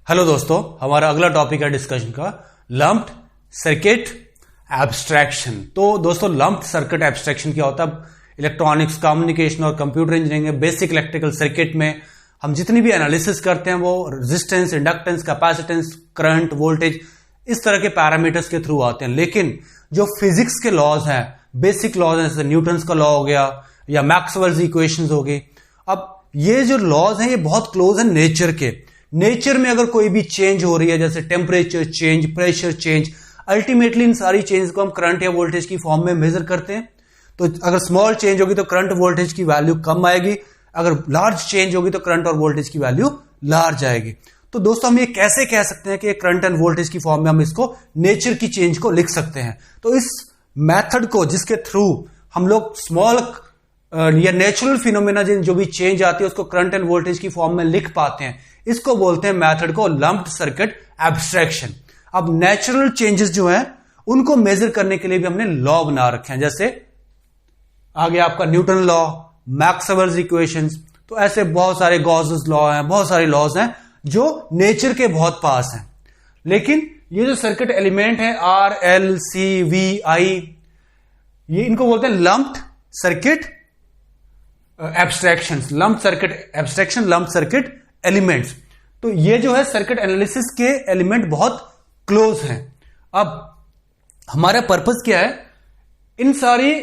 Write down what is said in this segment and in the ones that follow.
Hello दोस्तों, हमारा अगला टॉपिक है डिस्कशन का लंप्ड सर्किट एब्स्ट्रैक्शन। तो दोस्तों लंप्ड सर्किट एब्स्ट्रैक्शन क्या होता है? इलेक्ट्रॉनिक्स, कम्युनिकेशन और कंप्यूटर इंजीनियरिंग में बेसिक इलेक्ट्रिकल सर्किट में हम जितनी भी एनालिसिस करते हैं वो resistance, inductance, capacitance, current, voltage इस तरह के पैरामीटर्स के थ्रू आते हैं। लेकिन जो फिजिक्स के लॉज हैं, बेसिक लॉज हैं, जैसे न्यूटन्स का लॉ हो गया या मैक्सवेल्स इक्वेशंस हो गई, अब ये जो लॉज हैं ये बहुत क्लोज है नेचर के। नेचर में अगर कोई भी चेंज हो रही है, जैसे temperature change, pressure change, ultimately इन सारी चेंज को हम करंट या वोल्टेज की फॉर्म में मेजर करते हैं। तो अगर स्मॉल चेंज होगी तो करंट वोल्टेज की वैल्यू कम आएगी, अगर लार्ज चेंज होगी तो करंट और वोल्टेज की वैल्यू लार्ज आएगी। तो दोस्तों हम ये कैसे कह सकते हैं कि करंट एंड वोल्टेज की फॉर्म में हम इसको नेचर की चेंज को लिख सकते हैं? तो इस मेथड को जिसके थ्रू हम लोग स्मॉल या नेचुरल फिनोमेना जो भी चेंज आती है उसको करंट एंड वोल्टेज की फॉर्म में लिख पाते हैं, इसको बोलते हैं मेथड को लंप्ड सर्किट एब्स्ट्रैक्शन। अब नेचुरल चेंजेस जो हैं उनको मेजर करने के लिए भी हमने लॉ बना रखे हैं, जैसे आगे आपका न्यूटन लॉ, मैक्सवेल्स इक्वेशंस। तो ऐसे बहुत सारे गॉसेस लॉ हैं, बहुत सारे लॉज हैं जो नेचर के बहुत पास हैं। लेकिन ये जो सर्किट एलिमेंट है आर, एल, सी, वी, आई, ये इनको बोलते हैं lumped circuit abstractions, lumped circuit abstraction, lumped circuit elements. तो ये जो है सर्किट एनालिसिस के एलिमेंट बहुत क्लोज हैं। अब हमारा पर्पस क्या है? इन सारी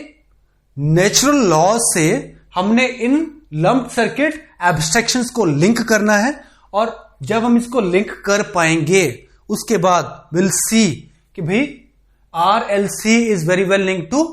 नेचुरल लॉज से हमने इन लंप्ड सर्किट एब्स्ट्रैक्शंस को लिंक करना है, और जब हम इसको लिंक कर पाएंगे उसके बाद विल सी कि भाई R L C is very well link to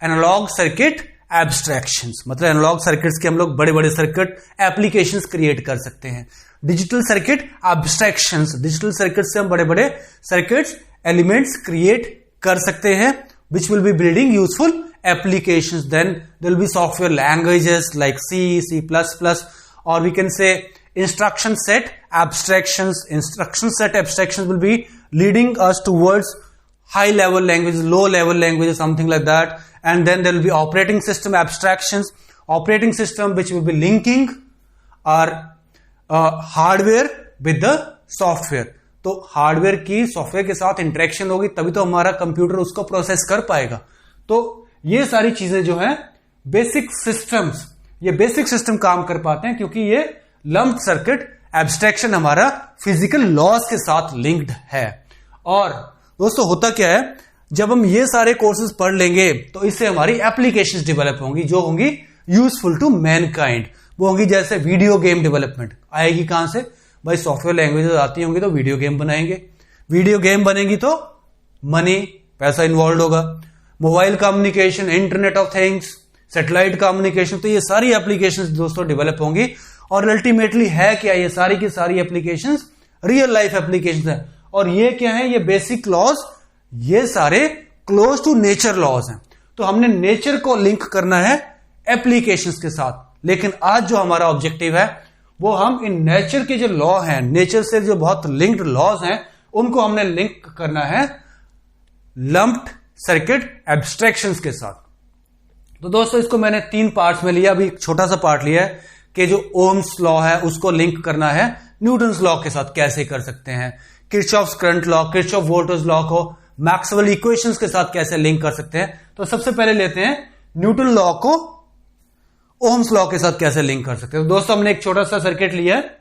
analog circuit abstractions. मतलब एनालॉग सर्किट्स के हम लोग बड़े बड़े सर्किट एप्लीकेशंस क्रिएट कर सकते हैं। Digital circuit abstractions, digital circuit से हम बड़े बड़े सर्किट्स एलिमेंट्स क्रिएट कर सकते हैं, which will be building useful applications. Then there will be software languages like C, C++, or we can say instruction set abstractions. Instruction set abstractions will be leading us towards high level languages, low level languages, something like that. And then there will be operating system abstractions, operating system which will be linking our hardware with the software. तो hardware की software के साथ interaction होगी तभी तो हमारा computer उसको process कर पाएगा। तो ये सारी चीजें जो हैं बेसिक सिस्टम्स, ये बेसिक सिस्टम काम कर पाते हैं क्योंकि ये लंप्ड सर्किट एब्स्ट्रैक्शन हमारा फिजिकल लॉज के साथ लिंक्ड है। और दोस्तों होता क्या है, जब हम ये सारे कोर्सेज पढ़ लेंगे तो इससे हमारी एप्लीकेशंस डेवलप होंगी जो होंगी यूजफुल टू मैनकाइंड। वो होंगी जैसे वीडियो गेम डेवलपमेंट आएगी कहां से? भाई सॉफ्टवेयर लैंग्वेजेस आती होंगी तो वीडियो गेम बनाएंगे, वीडियो गेम बनेगी तो मनी, पैसा इन्वॉल्व होगा। Mobile communication, internet of things, satellite communication, तो ये सारी एप्लीकेशंस दोस्तों डेवलप होंगी। और अल्टीमेटली है क्या? ये सारी की सारी एप्लीकेशंस रियल लाइफ एप्लीकेशंस है। और ये क्या है? ये बेसिक लॉज, ये सारे क्लोज टू नेचर लॉज हैं। तो हमने नेचर को लिंक करना है एप्लीकेशंस के साथ। लेकिन आज जो हमारा ऑब्जेक्टिव है वो हम इन नेचर के जो लॉ हैं, नेचर से जो बहुत लिंक्ड लॉज हैं, उनको हमने लिंक करना है लंप्ड सर्किट एब्स्ट्रैक्शंस के साथ। तो दोस्तों इसको मैंने 3 पार्ट्स में लिया, अभी एक छोटा सा पार्ट लिया है कि जो ओम्स लॉ है उसको लिंक करना है न्यूटन्स लॉ के साथ। कैसे कर सकते हैं? Kirchhoff's current law, Kirchhoff voltage law को मैक्सवेल इक्वेशंस के साथ कैसे लिंक कर सकते हैं? तो सबसे पहले लेते हैं न्यूटन लॉ को ओम्स लॉ के साथ कैसे लिंक कर सकते हैं। तो दोस्तों हमने एक छोटा सा सर्किट लिया है,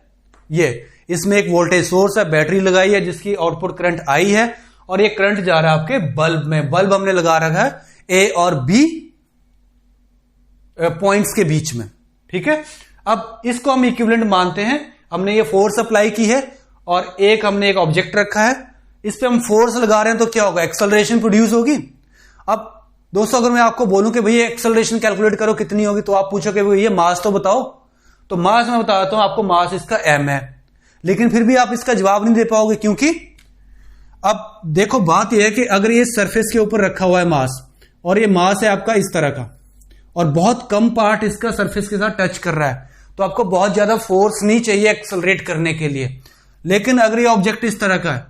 ये इसमें एक वोल्टेज सोर्स है, बैटरी लगाई है जिसकी आउटपुट करंट आई है, और ये करंट जा रहा है आपके बल्ब में। बल्ब हमने लगा रखा है ए और बी पॉइंट्स के बीच में, ठीक है। अब इसको हम इक्विवेलेंट मानते हैं। हमने ये फोर्स अप्लाई की है और हमने एक ऑब्जेक्ट रखा है, इस पे हम फोर्स लगा रहे हैं तो क्या होगा? एक्सेलरेशन प्रोड्यूस होगी। अब दोस्तों अगर मैं आपको बोलूं कि भैया एक्सेलरेशन कैलकुलेट करो कितनी होगी, तो आप पूछोगे भैया मास तो बताओ। तो मास मैं बताता हूं आपको, मास इसका m है, लेकिन फिर भी आप इसका जवाब नहीं दे पाओगे। क्योंकि अब देखो बात यह है कि अगर ये सरफेस के ऊपर रखा हुआ है मास, और ये मास है आपका इस तरह का, और बहुत कम पार्ट इसका सरफेस के साथ टच कर रहा है, तो आपको बहुत ज्यादा फोर्स नहीं चाहिए एक्सेलरेट करने के लिए। लेकिन अगर ये ऑब्जेक्ट इस तरह का है,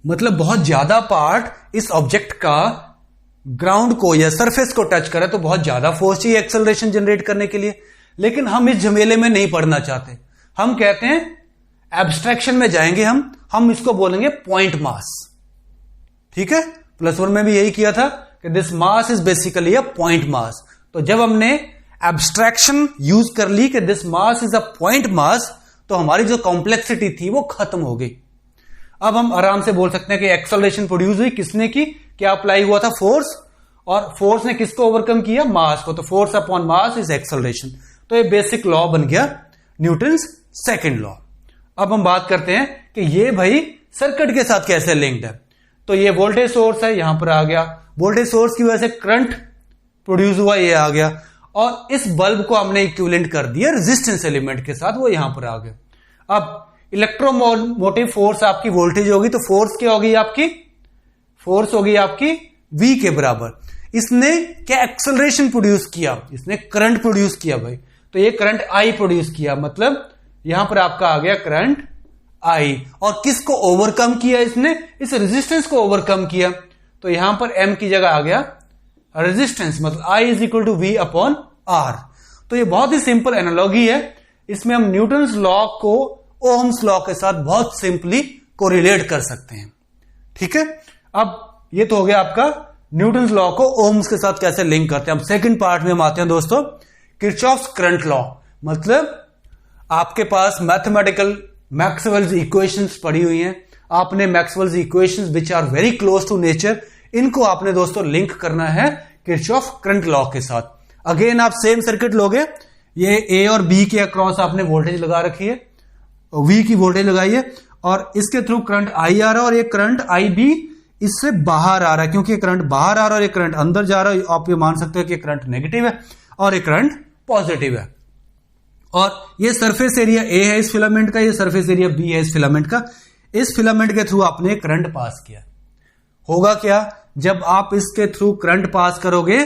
मतलब बहुत ज्यादा पार्ट इस ऑब्जेक्ट का ग्राउंड को या सरफेस को टच करे, तो बहुत ज्यादा फोर्स चाहिए एक्सेलरेशन जनरेट करने के लिए। लेकिन हम इस झमेले में नहीं पड़ना चाहते। हम कहते हैं एब्स्ट्रैक्शन में जाएंगे हम इसको बोलेंगे पॉइंट मास। ठीक है, +1 में भी यही किया था कि this mass is basically a point mass. तो जब हमने एब्स्ट्रैक्शन यूज कर ली कि this mass is a point mass, तो हमारी जो कॉम्प्लेक्सिटी थी वो खत्म हो गई। अब हम आराम से बोल सकते हैं कि एक्सेलरेशन प्रोड्यूस हुई किसने की, क्या अप्लाई हुआ था, फोर्स, और फोर्स ने किसको ओवरकम किया, मास को। तो force upon mass is acceleration. तो ये बेसिक लॉ बन गया न्यूटन्स सेकंड लॉ। अब हम बात करते हैं कि ये भाई सर्किट के साथ कैसे लिंक्ड है। तो ये वोल्टेज सोर्स है, यहां पर आ गया, वोल्टेज सोर्स की वजह से करंट प्रोड्यूस हुआ, ये आ गया, और इस बल्ब को हमने इक्विवेलेंट कर दिया रेजिस्टेंस एलिमेंट के साथ, वो यहां पर आ गया। अब इलेक्ट्रोमोटिव फोर्स आपकी वोल्टेज होगी, तो फोर्स क्या होगी आपकी, फोर्स होगी आपकी V के बराबर। इसने क्या एक्सेलरेशन प्रोड्यूस किया, इसने करंट प्रोड्यूस किया भाई, तो ये करंट I प्रोड्यूस किया, मतलब यहां पर आपका आ गया करंट I। और किसको ओवरकम किया इसने, इस रेजिस्टेंस को ओवरकम किया। तो यहां पर M की जगह आ गया रेजिस्टेंस, मतलब I is equal to V upon R। तो ये बहुत ही सिंपल एनालॉजी है, इसमें हम न्यूटन्स लॉ को ओम्स लॉ के साथ बहुत सिंपली कोरिलेट कर सकते हैं। ठीक है, अब ये तो हो गया आपका न्यूटन्स लॉ को ओम्स के साथ कैसे लिंक करते हैं। अब सेकंड पार्ट में हम आते हैं दोस्तों, किरचॉफ्स करंट लॉ। मतलब आपके पास मैथमेटिकल मैक्सवेल्स इक्वेशंस पढ़ी हुई हैं, आपने Maxwell's equations which are very close to nature, इनको आपने दोस्तों लिंक करना है किरचॉफ करंट लॉ के साथ। अगेन आप सेम सर्किट लोगे, ये ए और बी के अक्रॉस आपने वोल्टेज लगा रखी है, V की वोल्टेज लगाई है, और इसके थ्रू करंट I आ रहा है, और ये करंट IB इससे बाहर आ रहा है, क्योंकि करंट बाहर आ रहा है और ये करंट अंदर जा रहा है। आप ये मान सकते हो कि करंट नेगेटिव है और ये करंट पॉजिटिव है। और ये सरफेस एरिया A है इस फिलामेंट का, ये सरफेस एरिया B है इस फिलामेंट का। इस फिलामेंट के थ्रू आपने करंट पास किया। होगा क्या, जब आप इसके थ्रू करंट पास करोगे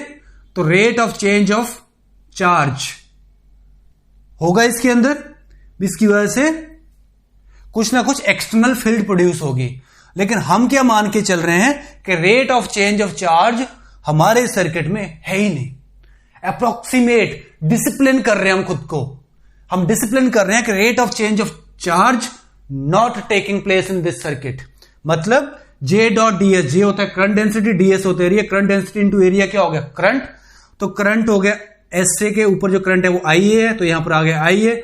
तो rate of change of charge होगा इसके अंदर, इसकी वजह से कुछ ना कुछ एक्सटर्नल फील्ड प्रोड्यूस होगी। लेकिन हम क्या मान के चल रहे हैं कि rate of change of charge हमारे सर्किट में है ही नहीं। अप्रोक्सीमेट डिसिप्लिन कर रहे हैं हम खुद को, हम डिसिप्लिन कर रहे हैं कि rate of change of charge not taking place in this circuit. मतलब J डॉट ds, J होता है करंट डेंसिटी, ds होता है area, current density into area क्या हो गया, करंट। तो करंट हो गया SA के ऊपर जो करंट है वो IA है, तो यहां पर आ गया IA।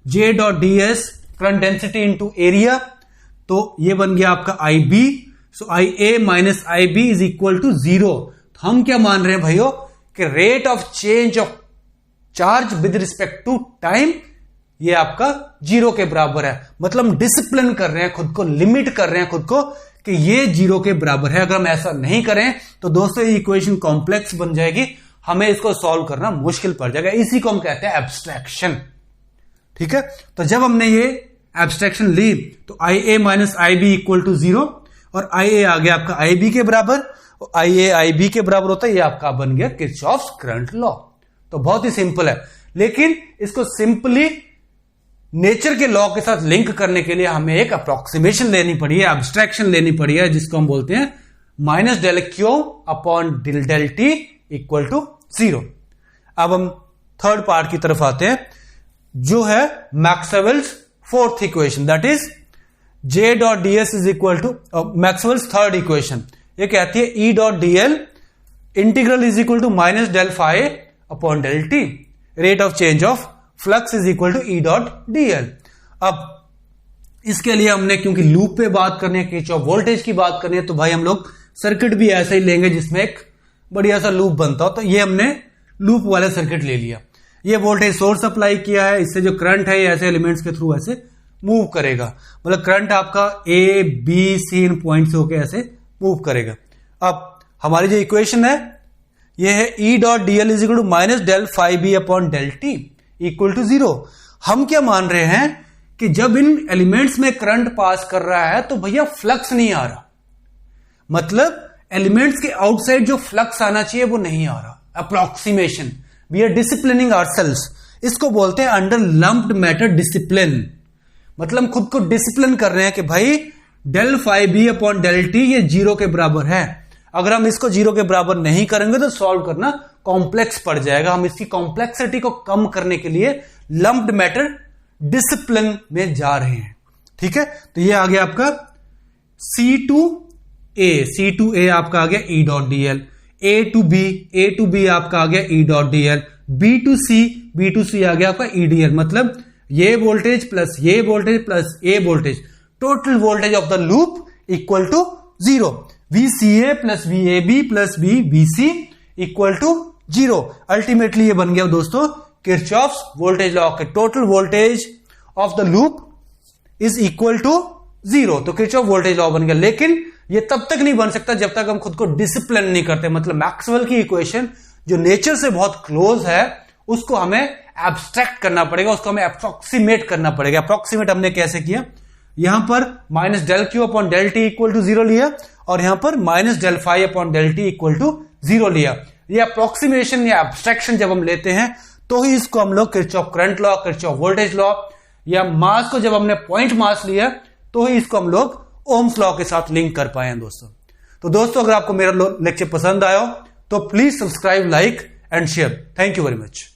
J dot ds current density into area, तो ये बन गया आपका IB। So IA minus IB is equal to 0। हम क्या मान रहे हैं भाइयों कि rate of change of charge with respect to time ये आपका 0 के बराबर है। मतलब हम डिसिप्लिन कर रहे हैं खुद को, लिमिट कर रहे हैं खुद को कि ये 0 के बराबर है। अगर हम ऐसा नहीं करें तो दोस्तों ये इक्वेशन कॉम्प्लेक्स बन जाएगी, हमें इसको सॉल्व करना मुश्किल पड़ जाएगा। इसी को हम कहते हैं एब्स्ट्रैक्शन। ठीक है, तो जब हमने ये एब्स्ट्रैक्शन ली तो IA minus IB equal to 0, और IA आ गया आपका IB के बराबर, और IA IB के बराबर होता है, ये आपका बन गया किरचॉफ्स करंट लॉ। तो बहुत ही सिंपल है, लेकिन इसको सिंपली नेचर के लॉ के साथ लिंक करने के लिए हमें एक अप्रोक्सीमेशन लेनी पड़ी है, एब्स्ट्रैक्शन लेनी पड़ी है, जिसको हम बोलते हैं minus del Q upon del T equal to 0। अब हम थर्ड पार्ट की तरफ आते हैं, जो है Maxwell's fourth equation, that is J dot ds is equal to Maxwell's third equation. ये कहती है E dot dl integral is equal to minus del phi upon del T, rate of change of flux is equal to E dot dl। अब इसके लिए हमने क्योंकि loop पे बात करनी है, किरचॉफ वोल्टेज की बात करनी है, तो भाई हम लोग सर्किट भी ऐसा ही लेंगे जिसमें एक बढ़िया सा लूप बनता हो। तो ये हमने लूप वाला सर्किट ले लिया। ये वोल्टेज सोर्स अप्लाई किया है, इससे जो करंट है ये ऐसे एलिमेंट्स के थ्रू ऐसे मूव करेगा। मतलब करंट आपका A B C in point से होकर ऐसे मूव करेगा। अब हमारी जो इक्वेशन है ये है E dot dl is equal to minus del phi B upon del T equal to 0। हम क्या मान रहे हैं कि जब इन एलिमेंट्स में करंट पास कर रहा है तो भैया फ्लक्स नहीं आ रहा, मतलब एलिमेंट्स के आउटसाइड जो फ्लक्स आना चाहिए वो नहीं आ रहा। Approximation, we are disciplining ourselves, इसको बोलते हैं अंडर लंप्ड मैटर डिसिप्लिन। मतलब खुद को डिसिप्लिन कर रहे हैं कि भाई del phi B upon del T ये 0 के बराबर है। अगर हम इसको 0 के बराबर नहीं करेंगे तो सॉल्व करना कॉम्प्लेक्स पड़ जाएगा। हम इसकी कॉम्प्लेक्सिटी को कम करने के लिए लंप्ड मैटर डिसिप्लिन में जा रहे हैं। ठीक है, तो ये आ गया आपका C2A आपका आ गया E dot dl, A to B आपका आ गया E dot dl, B to C आ गया आपका EDL, मतलब ये वोल्टेज प्लस ये वोल्टेज प्लस ए voltage, total voltage of the loop equal to 0, VCA plus VAB plus VBC equal to 0। Ultimately ये बन गया दोस्तों किरचॉफ्स वोल्टेज लॉ के, total voltage of the loop is equal to 0, तो Kirchhoff voltage law बन गया। लेकिन ये तब तक नहीं बन सकता जब तक हम खुद को डिसिप्लिन नहीं करते, मतलब मैक्सवेल की इक्वेशन जो नेचर से बहुत क्लोज है उसको हमें एब्स्ट्रैक्ट करना पड़ेगा, उसको हमें अप्रोक्सीमेट करना पड़ेगा। अप्रोक्सीमेट हमने कैसे किया, यहां पर minus del Q upon del T equal to 0 लिया और यहां पर minus del phi upon del T equal to 0 लिया। ये अप्रोक्सीमेशन या एब्स्ट्रैक्शन जब हम लेते हैं तो ही इसको हम लोग Kirchhoff current law, Kirchhoff voltage law, या मास को जब हमने पॉइंट मास लिया तो ही इसको हम लोग ओम्स लॉ के साथ लिंक कर पाए हैं दोस्तों। तो दोस्तों अगर आपको मेरा लेक्चर पसंद आया हो तो please subscribe, like and share. Thank you very much.